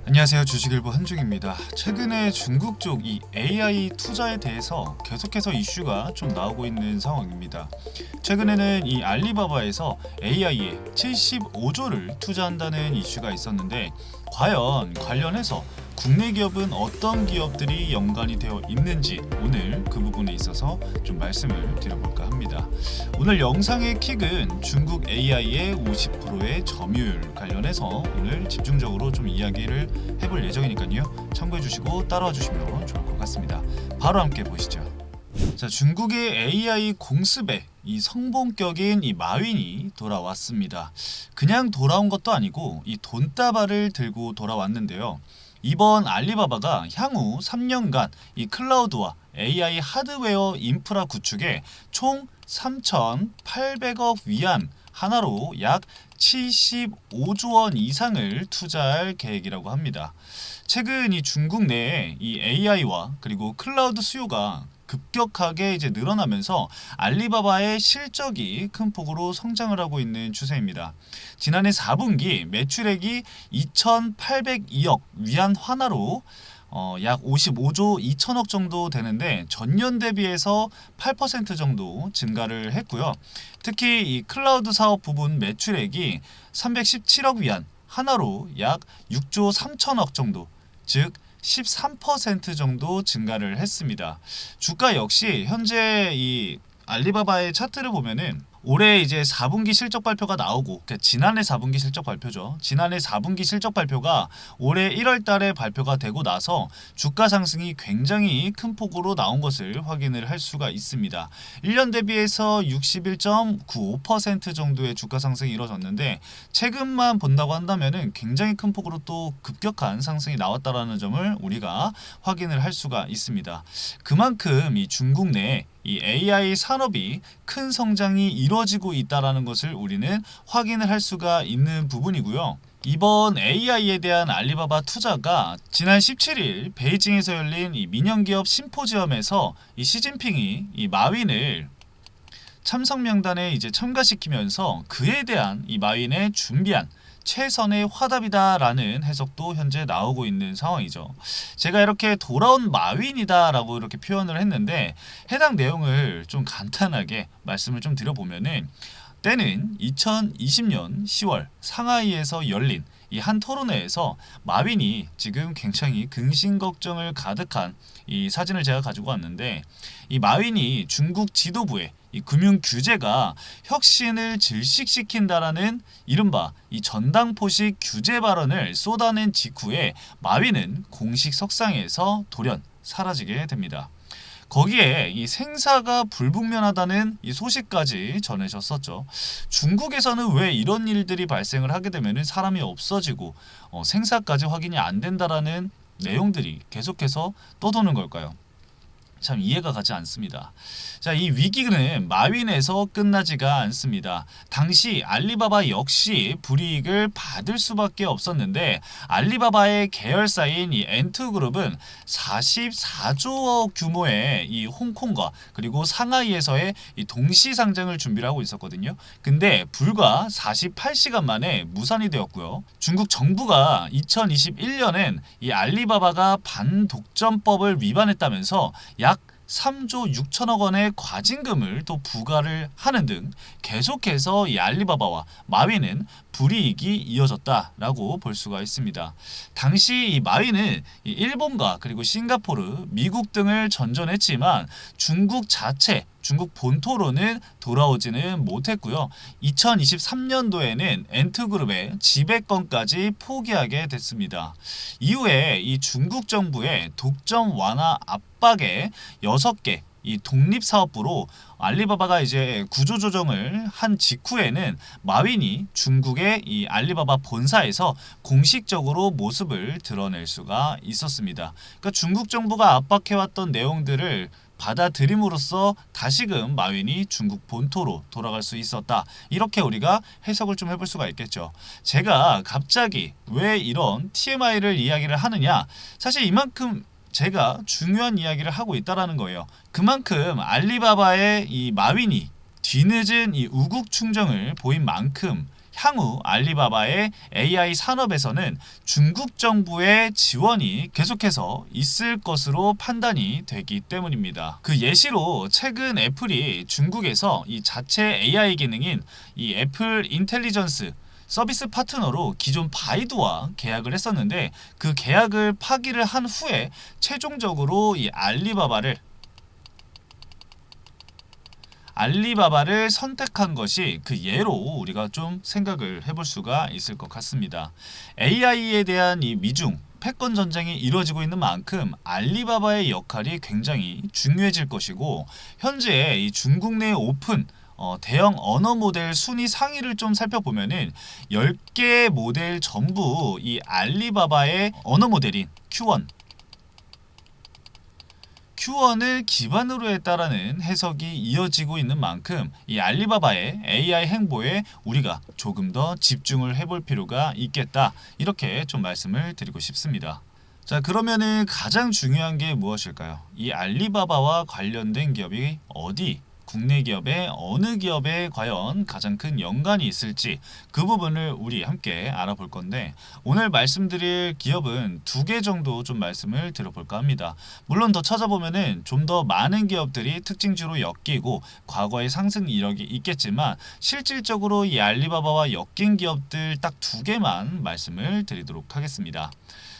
안녕하세요. 주식일보 한중입니다. 최근에 중국 쪽 이 AI 투자에 대해서 계속해서 이슈가 좀 나오고 있는 상황입니다. 최근에는 이 알리바바에서 AI에 75조를 투자한다는 이슈가 있었는데, 과연 관련해서 국내 기업은 어떤 기업들이 연관이 되어 있는지 오늘 그 부분에 있어서 좀 말씀을 드려볼까 합니다. 오늘 영상의 킥은 중국 AI의 50%의 점유율 관련해서 오늘 집중적으로 좀 이야기를 해볼 예정이니까요. 참고해 주시고 따라와 주시면 좋을 것 같습니다. 바로 함께 보시죠. 자, 중국의 AI 공습에 이 성공격인 이 마윈이 돌아왔습니다. 그냥 돌아온 것도 아니고 이 돈다발을 들고 돌아왔는데요. 이번 알리바바가 향후 3년간 이 클라우드와 AI 하드웨어 인프라 구축에 총 3,800억 위안 하나로 약 75조 원 이상을 투자할 계획이라고 합니다. 최근 이 중국 내에 이 AI와 그리고 클라우드 수요가 급격하게 늘어나면서 알리바바의 실적이 큰 폭으로 성장을 하고 있는 추세입니다. 지난해 4분기 매출액이 2,802억 위안 환화로 약 55조 2천억 정도 되는데, 전년 대비해서 8% 정도 증가를 했고요. 특히 이 클라우드 사업 부분 매출액이 317억 위안 하나로 약 6조 3천억 정도, 즉 13% 정도 증가를 했습니다. 주가 역시 현재 이 알리바바의 차트를 보면은 올해 4분기 실적 발표가 나오고, 그러니까 지난해 4분기 실적 발표죠. 지난해 4분기 실적 발표가 올해 1월 달에 발표가 되고 나서 주가 상승이 굉장히 큰 폭으로 나온 것을 확인을 할 수가 있습니다. 1년 대비해서 61.95% 정도의 주가 상승이 이루어졌는데, 최근만 본다고 한다면은 굉장히 큰 폭으로 또 급격한 상승이 나왔다라는 점을 우리가 확인을 할 수가 있습니다. 그만큼 이 중국 내 이 AI 산업이 큰 성장이 이루어지고 있다는 것을 우리는 확인을 할 수가 있는 부분이고요. 이번 AI에 대한 알리바바 투자가 지난 17일 베이징에서 열린 이 민영기업 심포지엄에서 이 시진핑이 이 마윈을 참석 명단에 참가시키면서 그에 대한 이 마윈의 준비한 최선의 화답이다라는 해석도 현재 나오고 있는 상황이죠. 제가 이렇게 돌아온 마윈이다라고 이렇게 표현을 했는데, 해당 내용을 좀 간단하게 말씀을 좀 드려보면은, 때는 2020년 10월 상하이에서 열린 이 한 토론회에서 마윈이 지금 굉장히 근심 걱정을 가득한 이 사진을 제가 가지고 왔는데, 이 마윈이 중국 지도부에 이 금융 규제가 혁신을 질식시킨다라는 이른바 이 전당포식 규제 발언을 쏟아낸 직후에 마윈은 공식 석상에서 돌연 사라지게 됩니다. 거기에 이 생사가 불분명하다는 이 소식까지 전해졌었죠. 중국에서는 왜 이런 일들이 발생을 하게 되면 사람이 없어지고 생사까지 확인이 안 된다라는 내용들이 계속해서 떠도는 걸까요? 참 이해가 가지 않습니다. 자, 이 위기는 마윈에서 끝나지가 않습니다. 당시 알리바바 역시 불이익을 받을 수밖에 없었는데, 알리바바의 계열사인 이 엔투그룹은 44조 규모의 이 홍콩과 그리고 상하이에서의 이 동시 상장을 준비를 하고 있었거든요. 근데 불과 48시간 만에 무산이 되었고요. 중국 정부가 2021년엔 이 알리바바가 반독점법을 위반했다면서 약 3조 6천억 원의 과징금을 또 부과를 하는 등 계속해서 이 알리바바와 마윈은 불이익이 이어졌다라고 볼 수가 있습니다. 당시 이 마윈은 이 일본과 그리고 싱가포르, 미국 등을 전전했지만 중국 자체, 중국 본토로는 돌아오지는 못했고요. 2023년도에는 엔트그룹의 지배권까지 포기하게 됐습니다. 이후에 이 중국 정부의 독점 완화 압박에 6개 이 독립사업부로 알리바바가 구조조정을 한 직후에는 마윈이 중국의 이 알리바바 본사에서 공식적으로 모습을 드러낼 수가 있었습니다. 그러니까 중국 정부가 압박해왔던 내용들을 받아들임으로써 다시금 마윈이 중국 본토로 돌아갈 수 있었다. 이렇게 우리가 해석을 좀 해볼 수가 있겠죠. 제가 갑자기 왜 이런 TMI를 이야기를 하느냐? 사실 이만큼 제가 중요한 이야기를 하고 있다라는 거예요. 그만큼 알리바바의 이 마윈이 뒤늦은 이 우국 충정을 보인 만큼 향후 알리바바의 AI 산업에서는 중국 정부의 지원이 계속해서 있을 것으로 판단이 되기 때문입니다. 그 예시로 최근 애플이 중국에서 이 자체 AI 기능인 이 애플 인텔리전스 서비스 파트너로 기존 바이두와 계약을 했었는데, 그 계약을 파기를 한 후에 최종적으로 이 알리바바를 선택한 것이 그 예로 우리가 좀 생각을 해볼 수가 있을 것 같습니다. AI에 대한 이 미중 패권 전쟁이 이루어지고 있는 만큼 알리바바의 역할이 굉장히 중요해질 것이고, 현재 이 중국 내 오픈 대형 언어 모델 순위 상위를 좀 살펴보면은 10개 모델 전부 이 알리바바의 언어 모델인 Q1을 기반으로 했다라는 해석이 이어지고 있는 만큼 이 알리바바의 AI 행보에 우리가 조금 더 집중을 해볼 필요가 있겠다, 이렇게 좀 말씀을 드리고 싶습니다. 자, 그러면은 가장 중요한 게 무엇일까요? 이 알리바바와 관련된 기업이 어디, 국내 기업의 어느 기업에 과연 가장 큰 연관이 있을지, 그 부분을 우리 함께 알아볼 건데, 오늘 말씀드릴 기업은 2개 정도 좀 말씀을 드려볼까 합니다. 물론 더 찾아보면은 좀 더 많은 기업들이 특징주로 엮이고 과거의 상승 이력이 있겠지만, 실질적으로 이 알리바바와 엮인 기업들 딱 2개만 말씀을 드리도록 하겠습니다.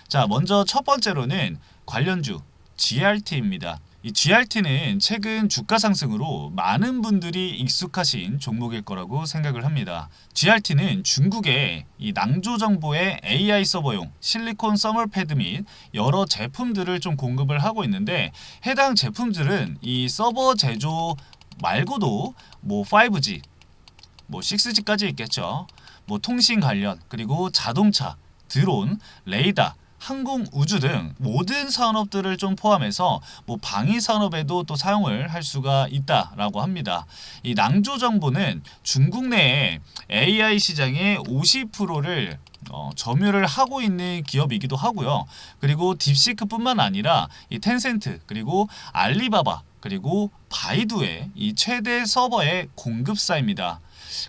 자, 먼저 첫 번째로는 관련주 GRT입니다. 이 GRT는 최근 주가 상승으로 많은 분들이 익숙하신 종목일 거라고 생각을 합니다. GRT는 중국의 이 낭조 정보의 AI 서버용 실리콘 서머 패드 및 여러 제품들을 좀 공급을 하고 있는데, 해당 제품들은 이 서버 제조 말고도 뭐 5G, 뭐 6G까지 있겠죠. 뭐 통신 관련, 그리고 자동차, 드론, 레이더, 항공, 우주 등 모든 산업들을 좀 포함해서 뭐 방위 산업에도 또 사용을 할 수가 있다라고 합니다. 이 낭조 정보는 중국 내에 AI 시장의 50%를 점유를 하고 있는 기업이기도 하고요. 그리고 딥시크뿐만 아니라 이 텐센트, 그리고 알리바바, 그리고 바이두의 이 최대 서버의 공급사입니다.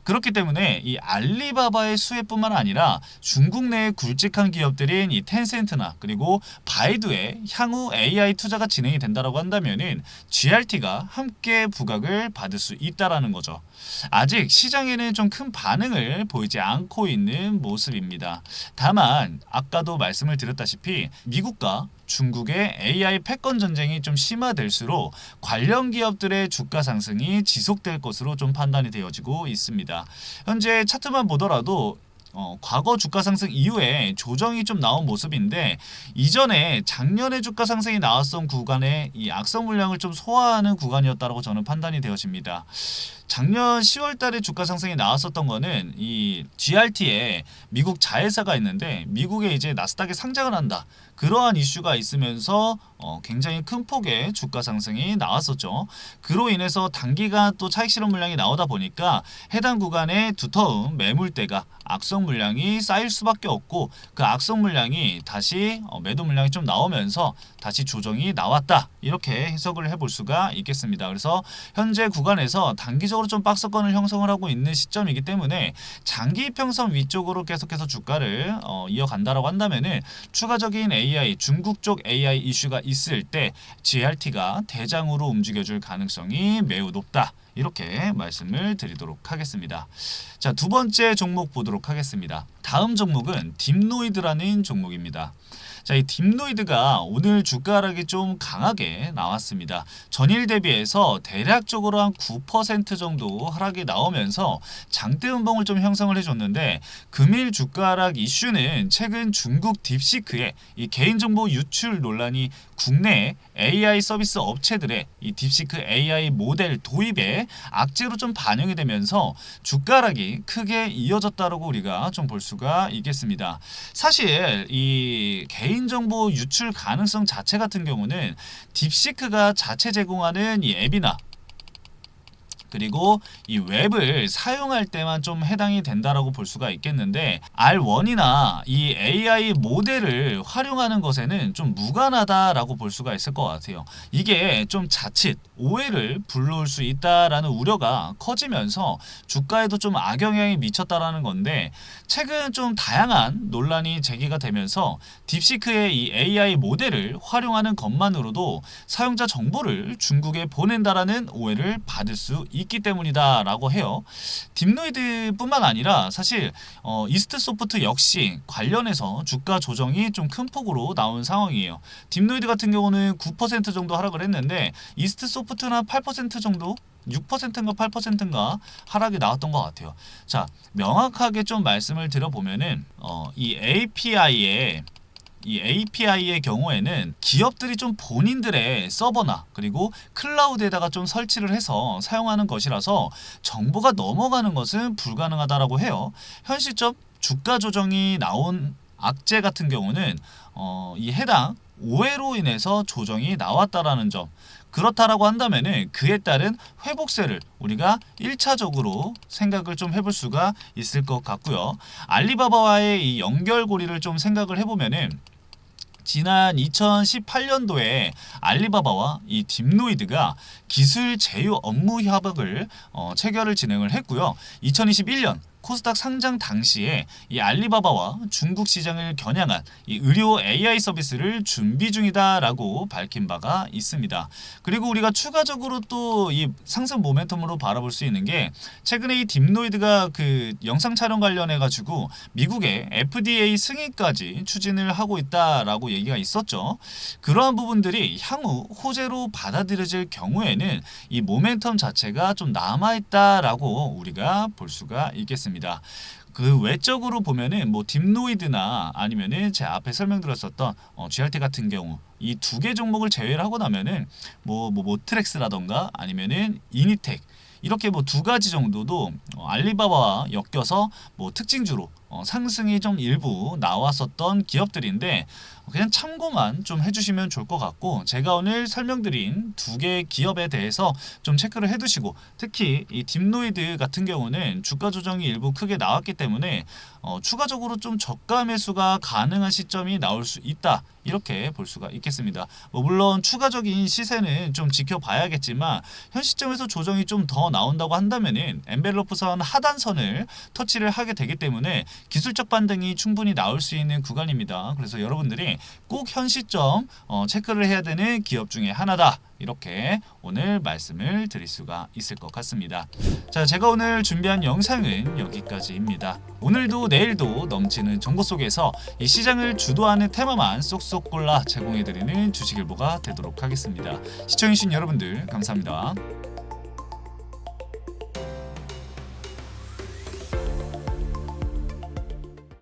그렇기 때문에 이 알리바바의 수혜뿐만 아니라 중국 내의 굵직한 기업들인 이 텐센트나 그리고 바이두의 향후 AI 투자가 진행이 된다라고 한다면은 GRT가 함께 부각을 받을 수 있다라는 거죠. 아직 시장에는 좀 큰 반응을 보이지 않고 있는 모습입니다. 다만 아까도 말씀을 드렸다시피 미국과 중국의 AI 패권 전쟁이 좀 심화될수록 관련 기업들의 주가 상승이 지속될 것으로 좀 판단이 되어지고 있습니다. 현재 차트만 보더라도 과거 주가 상승 이후에 조정이 좀 나온 모습인데, 이전에 작년에 주가 상승이 나왔던 구간에 이 악성 물량을 좀 소화하는 구간이었다고 저는 판단이 되어집니다. 작년 10월 달에 주가 상승이 나왔었던 거는 이 GRT에 미국 자회사가 있는데, 미국에 이제 나스닥에 상장을 한다, 그러한 이슈가 있으면서 굉장히 큰 폭의 주가 상승이 나왔었죠. 그로 인해서 단기간 또 차익 실현 물량이 나오다 보니까 해당 구간에 두터운 매물대가 악성 물량이 쌓일 수밖에 없고, 그 악성 물량이 다시 매도 물량이 좀 나오면서 다시 조정이 나왔다, 이렇게 해석을 해볼 수가 있겠습니다. 그래서 현재 구간에서 단기적으로 좀 박스권을 형성을 하고 있는 시점이기 때문에 장기 평선 위쪽으로 계속해서 주가를 이어간다라고 한다면은 추가적인 AI, 중국 쪽 AI 이슈가 있을 때 GRT가 대장으로 움직여줄 가능성이 매우 높다, 이렇게 말씀을 드리도록 하겠습니다. 자, 두 번째 종목 보도록 하겠습니다. 다음 종목은 딥노이드라는 종목입니다. 자, 이 딥노이드가 오늘 주가 하락이 좀 강하게 나왔습니다. 전일 대비해서 대략적으로 한 9% 정도 하락이 나오면서 장대 음봉을 좀 형성을 해줬는데, 금일 주가 하락 이슈는 최근 중국 딥시크의 이 개인정보 유출 논란이 국내 AI 서비스 업체들의 이 딥시크 AI 모델 도입에 악재로 좀 반영이 되면서 주가 하락이 크게 이어졌다고 우리가 좀 볼 수가 있겠습니다. 사실 이 개인정보 유출 가능성 자체 같은 경우는 딥시크가 자체 제공하는 이 앱이나 그리고 이 웹을 사용할 때만 좀 해당이 된다라고 볼 수가 있겠는데, R1이나 이 AI 모델을 활용하는 것에는 좀 무관하다라고 볼 수가 있을 것 같아요. 이게 좀 자칫 오해를 불러올 수 있다라는 우려가 커지면서 주가에도 좀 악영향이 미쳤다라는 건데, 최근 좀 다양한 논란이 제기가 되면서 딥시크의 이 AI 모델을 활용하는 것만으로도 사용자 정보를 중국에 보낸다라는 오해를 받을 수 있기 때문이다 라고 해요. 딥노이드뿐만 아니라 사실 이스트소프트 역시 관련해서 주가 조정이 좀 큰 폭으로 나온 상황이에요. 딥노이드 같은 경우는 9% 정도 하락을 했는데, 이스트소프트나 8% 정도, 6%인가 8%인가 하락이 나왔던 것 같아요. 자, 명확하게 좀 말씀을 드려보면은 이 API의 경우에는 기업들이 좀 본인들의 서버나 그리고 클라우드에다가 좀 설치를 해서 사용하는 것이라서 정보가 넘어가는 것은 불가능하다라고 해요. 현 시점 주가 조정이 나온 악재 같은 경우는 이 해당 오해로 인해서 조정이 나왔다라는 점, 그렇다라고 한다면은 그에 따른 회복세를 우리가 1차적으로 생각을 좀 해볼 수가 있을 것 같고요. 알리바바와의 이 연결고리를 좀 생각을 해보면은, 지난 2018년도에 알리바바와 이 딥노이드가 기술 제휴 업무 협약을 체결을 진행을 했고요. 2021년 코스닥 상장 당시에 이 알리바바와 중국 시장을 겨냥한 이 의료 AI 서비스를 준비 중이다라고 밝힌 바가 있습니다. 그리고 우리가 추가적으로 또 이 상승 모멘텀으로 바라볼 수 있는 게, 최근에 이 딥노이드가 그 영상 촬영 관련해 가지고 미국의 FDA 승인까지 추진을 하고 있다라고 얘기가 있었죠. 그러한 부분들이 향후 호재로 받아들여질 경우에는 이 모멘텀 자체가 좀 남아 있다라고 우리가 볼 수가 있겠습니다. 그 외적으로 보면은 뭐 딥노이드나 아니면은 제 앞에 설명드렸었던 GRT 같은 경우, 이 두 개 종목을 제외를 하고 나면은 뭐 모트렉스라던가 아니면은 이니텍, 이렇게 뭐 두 가지 정도도 알리바바와 엮여서 뭐 특징주로 상승이 좀 일부 나왔었던 기업들인데, 그냥 참고만 좀 해주시면 좋을 것 같고, 제가 오늘 설명드린 두 개의 기업에 대해서 좀 체크를 해두시고, 특히 이 딥노이드 같은 경우는 주가 조정이 일부 크게 나왔기 때문에 추가적으로 좀 저가 매수가 가능한 시점이 나올 수 있다, 이렇게 볼 수가 있겠습니다. 물론 추가적인 시세는 좀 지켜봐야겠지만, 현 시점에서 조정이 좀 더 나온다고 한다면은 엔벨로프선 하단선을 터치를 하게 되기 때문에 기술적 반등이 충분히 나올 수 있는 구간입니다. 그래서 여러분들이 꼭 현 시점 체크를 해야 되는 기업 중에 하나다, 이렇게 오늘 말씀을 드릴 수가 있을 것 같습니다. 자, 제가 오늘 준비한 영상은 여기까지입니다. 오늘도 내일도 넘치는 정보 속에서 이 시장을 주도하는 테마만 쏙쏙 골라 제공해드리는 주식일보가 되도록 하겠습니다. 시청해주신 여러분들 감사합니다.